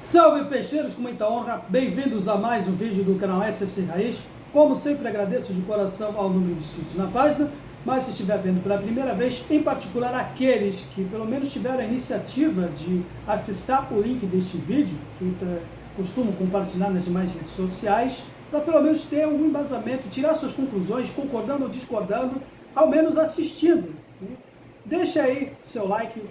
Salve peixeiros, com muita honra, bem-vindos a mais um vídeo do canal SFC Raiz. Como sempre, agradeço de coração ao número de inscritos na página, mas se estiver vendo pela primeira vez, em particular aqueles que pelo menos tiveram a iniciativa de acessar o link deste vídeo, que costumo compartilhar nas demais redes sociais, para pelo menos ter algum embasamento, tirar suas conclusões, concordando ou discordando, ao menos assistindo. Deixa aí seu like,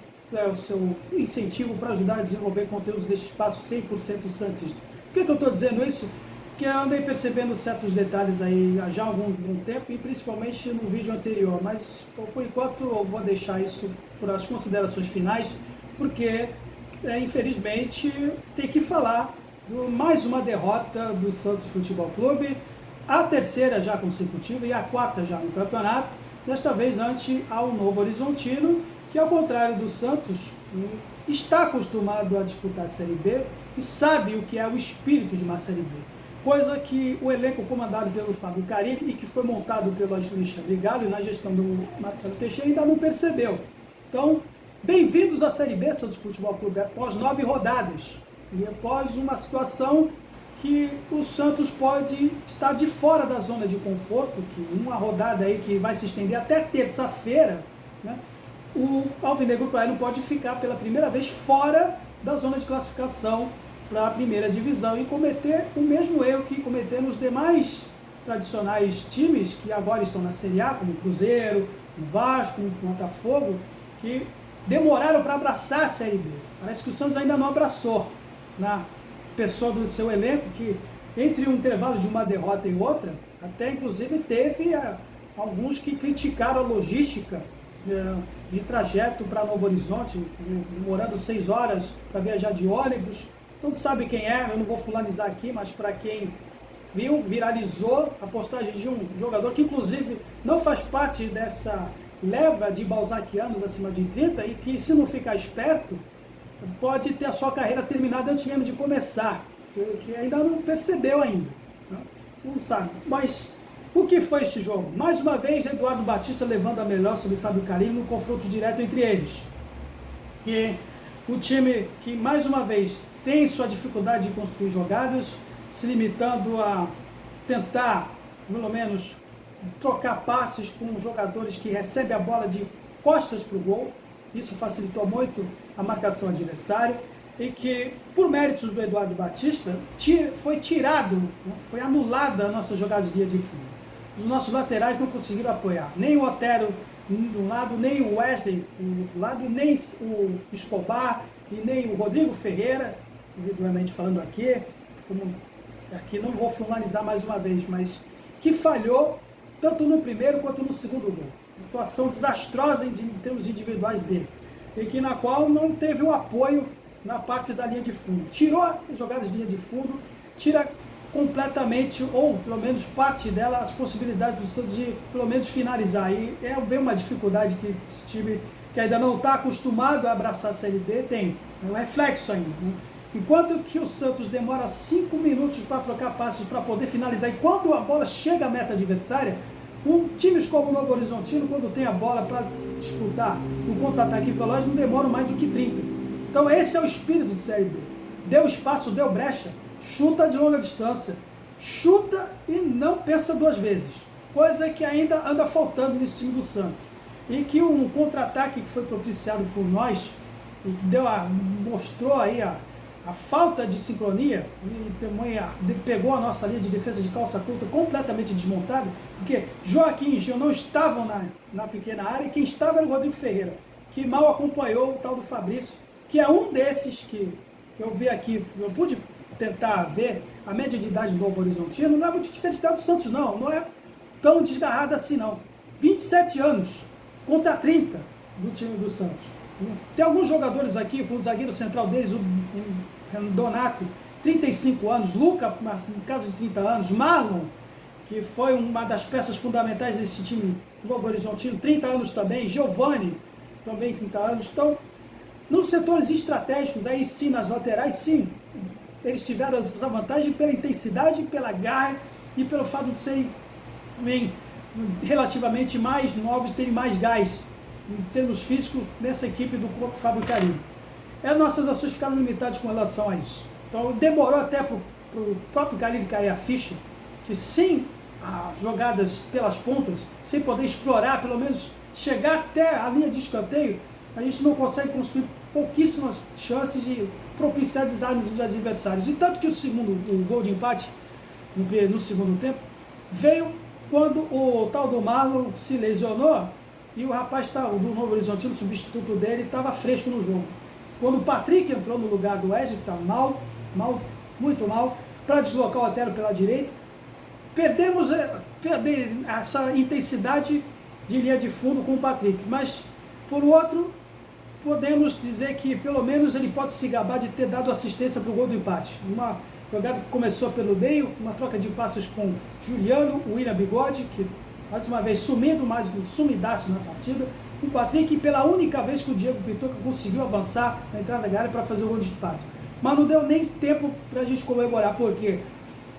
o seu incentivo para ajudar a desenvolver conteúdos deste espaço 100% santista. Por que eu estou dizendo isso? Porque eu andei percebendo certos detalhes aí já há algum tempo, e principalmente no vídeo anterior, mas por enquanto eu vou deixar isso para as considerações finais, porque infelizmente tem que falar de mais uma derrota do Santos Futebol Clube, a terceira já consecutiva e a quarta já no campeonato, desta vez ante ao Novo Horizontino, que ao contrário do Santos, está acostumado a disputar a Série B e sabe o que é o espírito de uma Série B. Coisa que o elenco comandado pelo Fábio Carilli e que foi montado pelo Alexandre Galo e na gestão do Marcelo Teixeira ainda não percebeu. Então, bem-vindos à Série B, Santos Futebol Clube, após 9 rodadas e após uma situação que o Santos pode estar de fora da zona de conforto, que uma rodada aí que vai se estender até terça-feira, né? O Alvinegro Praiano pode ficar pela primeira vez fora da zona de classificação para a primeira divisão e cometer o mesmo erro que cometeram os demais tradicionais times que agora estão na Série A, como o Cruzeiro, o Vasco, o Botafogo, que demoraram para abraçar a Série B. Parece que o Santos ainda não abraçou, na pessoa do seu elenco, que entre um intervalo de uma derrota e outra, até inclusive teve alguns que criticaram a logística de trajeto para Novo Horizonte, demorando 6 horas para viajar de ônibus. Todos sabem quem é, eu não vou fulanizar aqui, mas para quem viu, viralizou a postagem de um jogador que inclusive não faz parte dessa leva de balzaquianos acima de 30 e que, se não ficar esperto, pode ter a sua carreira terminada antes mesmo de começar, que ainda não percebeu ainda, não sabe. Mas o que foi este jogo? Mais uma vez, Eduardo Batista levando a melhor sobre Fábio Carilli no confronto direto entre eles. Que o time que, mais uma vez, tem sua dificuldade de construir jogadas, se limitando a tentar, pelo menos, trocar passes com jogadores que recebem a bola de costas para o gol. Isso facilitou muito a marcação adversária. E que, por méritos do Eduardo Batista, foi tirado, foi anulada a nossa jogada de linha de fundo. Os nossos laterais não conseguiram apoiar, nem o Otero de um lado, nem o Wesley do outro lado, nem o Escobar e nem o Rodrigo Ferreira, individualmente falando aqui não vou finalizar mais uma vez, mas que falhou tanto no primeiro quanto no segundo gol. Atuação desastrosa em termos individuais dele, e que na qual não teve o apoio na parte da linha de fundo. Tirou as jogadas de linha de fundo, tira completamente, ou pelo menos parte dela, as possibilidades do Santos de pelo menos finalizar. E vem uma dificuldade que esse time, que ainda não está acostumado a abraçar a Série B, tem. É um reflexo ainda. Enquanto que o Santos demora 5 minutos para trocar passes para poder finalizar, e quando a bola chega à meta adversária, times como o Novo Horizontino, quando tem a bola para disputar no contra-ataque veloz, não demoram mais do que 30. Então esse é o espírito de Série B. Deu espaço, deu brecha, chuta de longa distância, chuta e não pensa 2 vezes, coisa que ainda anda faltando nesse time do Santos, e que um contra-ataque que foi propiciado por nós e que mostrou aí a falta de sincronia, e pegou a nossa linha de defesa de calça curta completamente desmontada, porque Joaquim e Gil não estavam na pequena área, e quem estava era o Rodrigo Ferreira, que mal acompanhou o tal do Fabrício, que é um desses que eu vi aqui, eu pude tentar ver a média de idade do Novo Horizontino, não é muito diferente da do Santos, não é tão desgarrada assim, não. 27 anos contra 30 do time do Santos. Tem alguns jogadores aqui, o zagueiro central deles, o Donato, 35 anos, Luca, no caso de 30 anos, Marlon, que foi uma das peças fundamentais desse time do Novo Horizontino, 30 anos também, Giovani, também 30 anos. Então, nos setores estratégicos, aí sim, nas laterais, sim, eles tiveram essa vantagem pela intensidade, pela garra e pelo fato de serem relativamente mais novos, terem mais gás em termos físicos nessa equipe do Fábio Carilli. Nossas ações ficaram limitadas com relação a isso. Então demorou até para o próprio Carille cair a ficha, que sem as jogadas pelas pontas, sem poder explorar, pelo menos chegar até a linha de escanteio, a gente não consegue construir pouquíssimas chances de propiciar desarmes dos adversários. E tanto que o gol de empate no segundo tempo veio quando o tal do Marlon se lesionou e o rapaz do Novo Horizontino, o substituto dele, estava fresco no jogo. Quando o Patrick entrou no lugar do Wesley, que estava mal, muito mal, para deslocar o Otero pela direita, perdemos essa intensidade de linha de fundo com o Patrick, mas por outro, podemos dizer que pelo menos ele pode se gabar de ter dado assistência para o gol do empate. Uma jogada que começou pelo meio, uma troca de passes com Juliano, o William Bigode, que mais uma vez sumidaço na partida. O Patrick, pela única vez que o Diego Pitoca conseguiu avançar na entrada da área para fazer o gol de empate. Mas não deu nem tempo para a gente comemorar, porque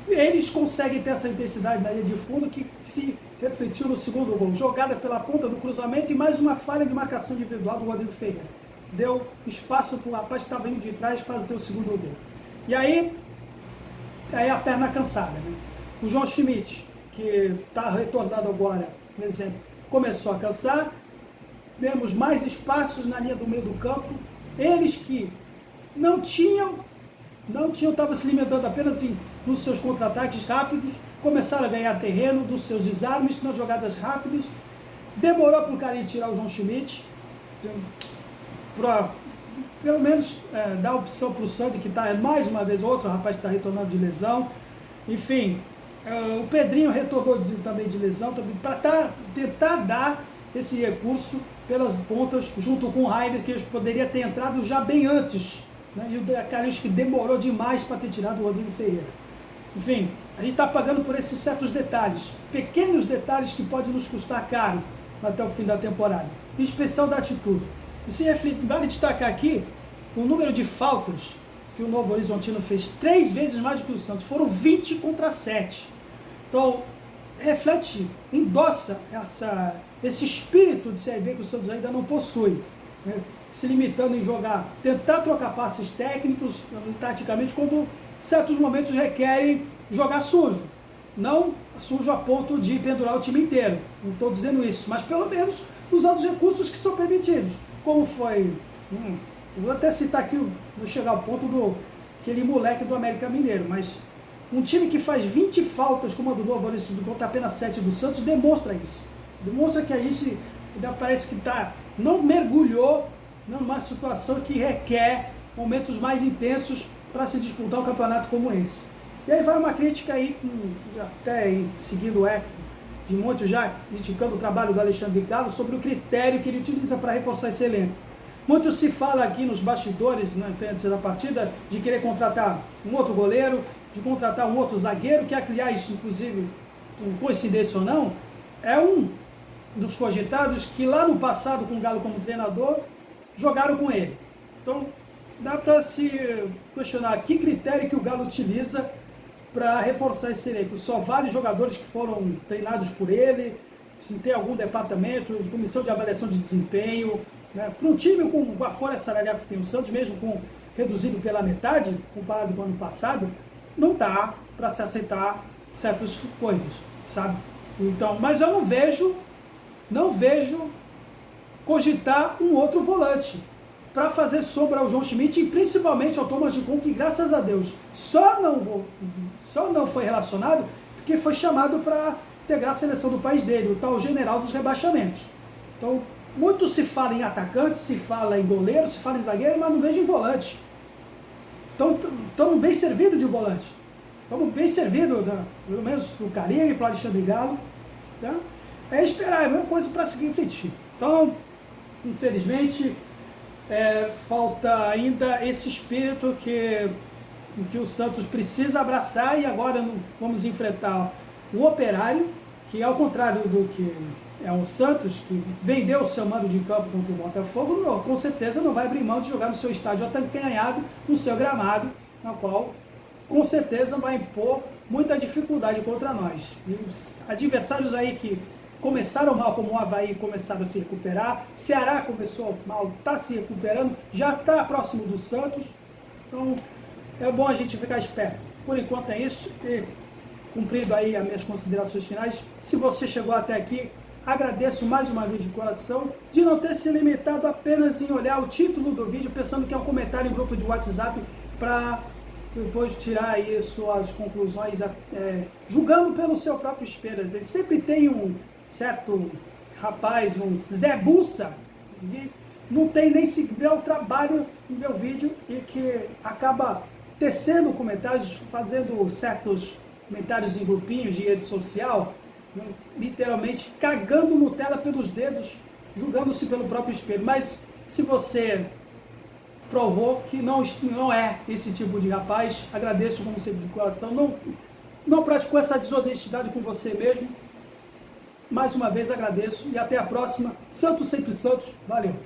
eles conseguem ter essa intensidade na linha de fundo que se refletiu no segundo gol. Jogada pela ponta do cruzamento e mais uma falha de marcação individual do Rodrigo Ferreira. Deu espaço para o rapaz que estava indo de trás fazer o segundo gol. E aí a perna cansada, né? O João Schmidt, que está retornado agora, por exemplo, começou a cansar. Temos mais espaços na linha do meio do campo. Eles que não tinham, estavam se limitando apenas nos seus contra-ataques rápidos, começaram a ganhar terreno dos seus desarmes, nas jogadas rápidas. Demorou para o Carille tirar o João Schmidt, para pelo menos dar opção para o Sandro, que está mais uma vez outro rapaz que está retornando de lesão. Enfim, o Pedrinho retornou também de lesão, para tentar dar esse recurso pelas pontas, junto com o Rainer, que poderia ter entrado já bem antes, né? E o Carille que demorou demais para ter tirado o Rodrigo Ferreira. Enfim, a gente está pagando por esses certos detalhes, pequenos detalhes que podem nos custar caro até o fim da temporada, em especial da atitude. E vale destacar aqui o número de faltas que o Novo Horizontino fez 3 vezes mais do que o Santos, foram 20 contra 7. Então, reflete, endossa esse espírito de Série B que o Santos ainda não possui, né? Se limitando em tentar trocar passes técnicos, taticamente, quando certos momentos requerem jogar sujo. Não sujo a ponto de pendurar o time inteiro, não estou dizendo isso, mas pelo menos usando os recursos que são permitidos, como foi, vou até citar aqui, vou chegar ao ponto aquele moleque do América Mineiro, mas um time que faz 20 faltas, como a do Novo Horizontino, contra apenas 7 do Santos, demonstra isso. Demonstra que a gente ainda parece que não mergulhou numa situação que requer momentos mais intensos para se disputar um campeonato como esse. E aí vai uma crítica aí, até seguindo o eco de muitos já criticando o trabalho do Alexandre Galo sobre o critério que ele utiliza para reforçar esse elenco. Muito se fala aqui nos bastidores, antes da partida, de querer contratar um outro goleiro, de contratar um outro zagueiro, que criar isso, inclusive, com coincidência ou não, é um dos cogitados que lá no passado, com o Galo como treinador, jogaram com ele. Então, dá para se questionar que critério que o Galo utiliza para reforçar esse elenco. Só vários jogadores que foram treinados por ele, se tem algum departamento, de comissão de avaliação de desempenho, né? Para um time com a folha salarial que tem o Santos, mesmo reduzido pela metade, comparado com o ano passado, não dá para se aceitar certas coisas, sabe? Então, mas eu não vejo cogitar um outro volante para fazer sombra ao João Schmidt e principalmente ao Thomas Rincon, que graças a Deus só não foi relacionado porque foi chamado para integrar a seleção do país dele, o tal general dos rebaixamentos. Então, muito se fala em atacante, se fala em goleiro, se fala em zagueiro, mas não vejo em volante. Então, estamos bem servidos de volante. Estamos bem servidos, pelo menos para o Carille, para o Alexandre Galo. Tá? É esperar, é a mesma coisa para seguir em frente. Então, infelizmente, falta ainda esse espírito que o Santos precisa abraçar, e agora vamos enfrentar o Operário, que ao contrário do que é o Santos, que vendeu o seu mando de campo contra o Botafogo, com certeza não vai abrir mão de jogar no seu estádio atancanhado, no seu gramado, na qual com certeza vai impor muita dificuldade contra nós. E os adversários aí que começaram mal, como o Avaí, começaram a se recuperar, Ceará começou mal, está se recuperando, já está próximo do Santos. Então, é bom a gente ficar esperto. Por enquanto é isso, e cumprido aí as minhas considerações finais. Se você chegou até aqui, agradeço mais uma vez de coração de não ter se limitado apenas em olhar o título do vídeo, pensando que é um comentário em grupo de WhatsApp, para depois tirar aí suas conclusões, julgando pelo seu próprio espelho. Ele sempre tem um certo rapaz, um Zé Bussa, que não tem nem se deu o trabalho no meu vídeo e que acaba tecendo comentários, fazendo certos comentários em grupinhos de rede social, literalmente cagando Nutella pelos dedos, julgando-se pelo próprio espelho. Mas se você provou que não é esse tipo de rapaz, agradeço como sempre de coração, não praticou essa desonestidade com você mesmo. Mais uma vez agradeço e até a próxima. Santos sempre santos, valeu!